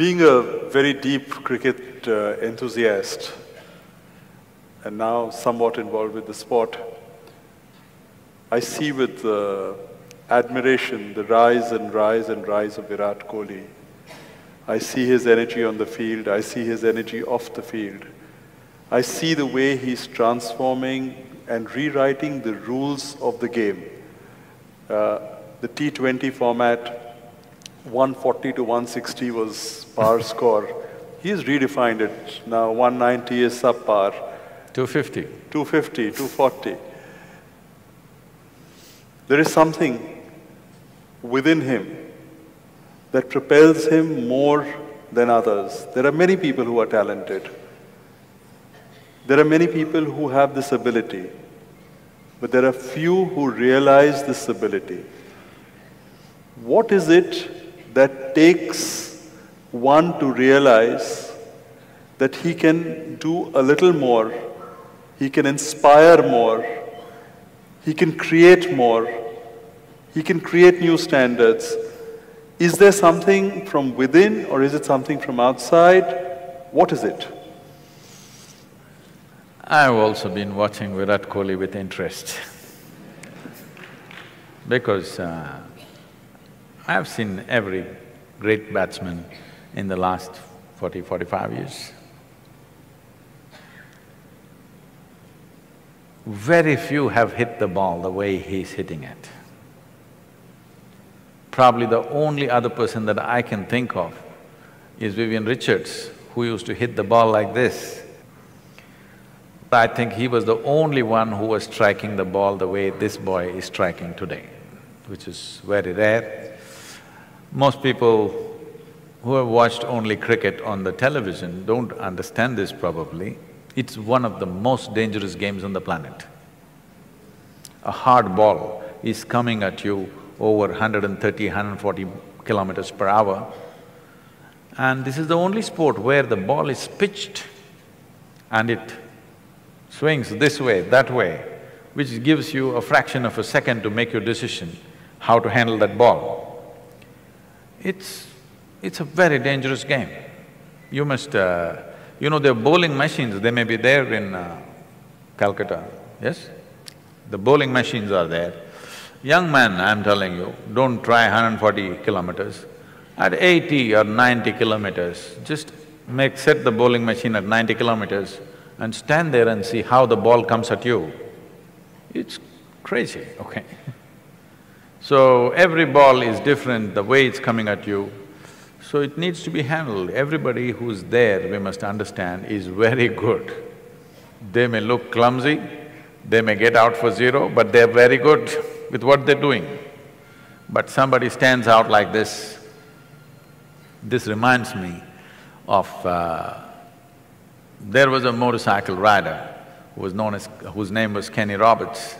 Being a very deep cricket enthusiast and now somewhat involved with the sport, I see with admiration the rise and rise and rise of Virat Kohli. I see his energy on the field, I see his energy off the field. I see the way he's transforming and rewriting the rules of the game. The T20 format, 140 to 160 was par score. He's redefined it. Now 190 is subpar. 250. 250, 240. There is something within him that propels him more than others. There are many people who are talented. There are many people who have this ability, but there are few who realize this ability. What is it that takes one to realize that he can do a little more, he can inspire more, he can create more, he can create new standards? Is there something from within or is it something from outside? What is it? I've also been watching Virat Kohli with interest because I've seen every great batsman in the last 40–45 years. Very few have hit the ball the way he's hitting it. Probably the only other person that I can think of is Vivian Richards, who used to hit the ball like this. I think he was the only one who was striking the ball the way this boy is striking today, which is very rare. Most people who have watched only cricket on the television don't understand this probably. It's one of the most dangerous games on the planet. A hard ball is coming at you over 130, 140 kilometers per hour. And this is the only sport where the ball is pitched and it swings this way, that way, which gives you a fraction of a second to make your decision how to handle that ball. It's a very dangerous game. You must… you know, there are bowling machines, they may be there in Calcutta, yes? The bowling machines are there. Young man, I'm telling you, don't try 140 kilometers. At 80 or 90 kilometers, just set the bowling machine at 90 kilometers and stand there and see how the ball comes at you. It's crazy, okay? So every ball is different, the way it's coming at you, so it needs to be handled. Everybody who's there, we must understand, is very good. They may look clumsy, they may get out for zero, but they're very good with what they're doing. But somebody stands out like this. This reminds me of… there was a motorcycle rider whose name was Kenny Roberts,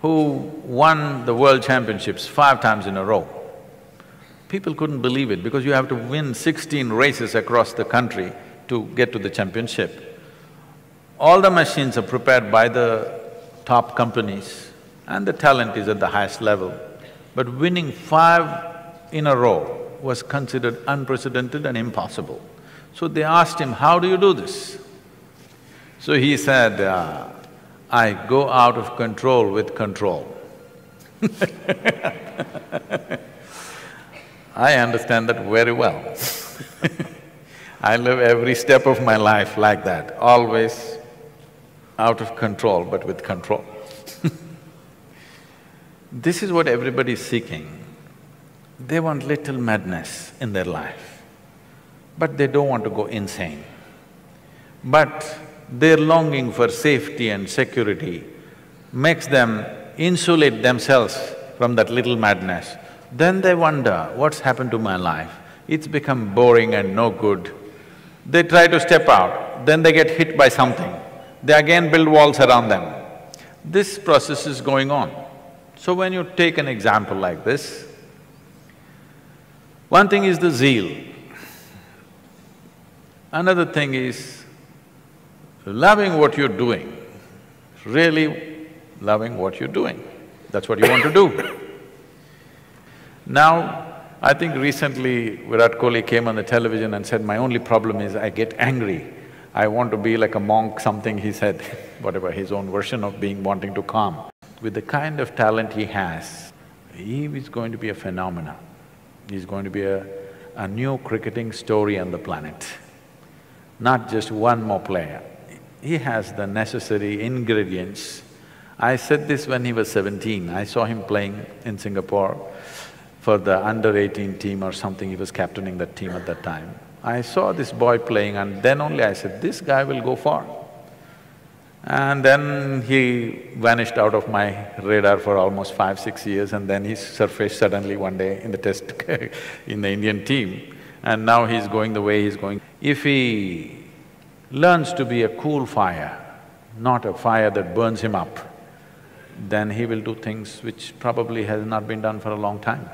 who won the world championships 5 times in a row. People couldn't believe it because you have to win 16 races across the country to get to the championship. All the machines are prepared by the top companies and the talent is at the highest level. But winning 5 in a row was considered unprecedented and impossible. So they asked him, how do you do this? So he said, I go out of control with control. I understand that very well. I live every step of my life like that, always out of control but with control. This is what everybody is seeking. They want little madness in their life, but they don't want to go insane. But their longing for safety and security makes them insulate themselves from that little madness. Then they wonder, what's happened to my life? It's become boring and no good. They try to step out, then they get hit by something. They again build walls around them. This process is going on. So when you take an example like this, one thing is the zeal. Another thing is loving what you're doing, really loving what you're doing. That's what you want to do. Now, I think recently Virat Kohli came on the television and said, "My only problem is I get angry. I want to be like a monk," something he said, whatever, his own version of being wanting to calm. With the kind of talent he has, he is going to be a phenomenon. He's going to be a new cricketing story on the planet. Not just one more player. He has the necessary ingredients. I said this when he was 17. I saw him playing in Singapore for the under-18 team or something. He was captaining that team at that time. I saw this boy playing and then only I said, this guy will go far. And then he vanished out of my radar for almost 5–6 years, and then he surfaced suddenly one day in the test in the Indian team, and now he's going the way he's going. If he learns to be a cool fire, not a fire that burns him up, then he will do things which probably has not been done for a long time.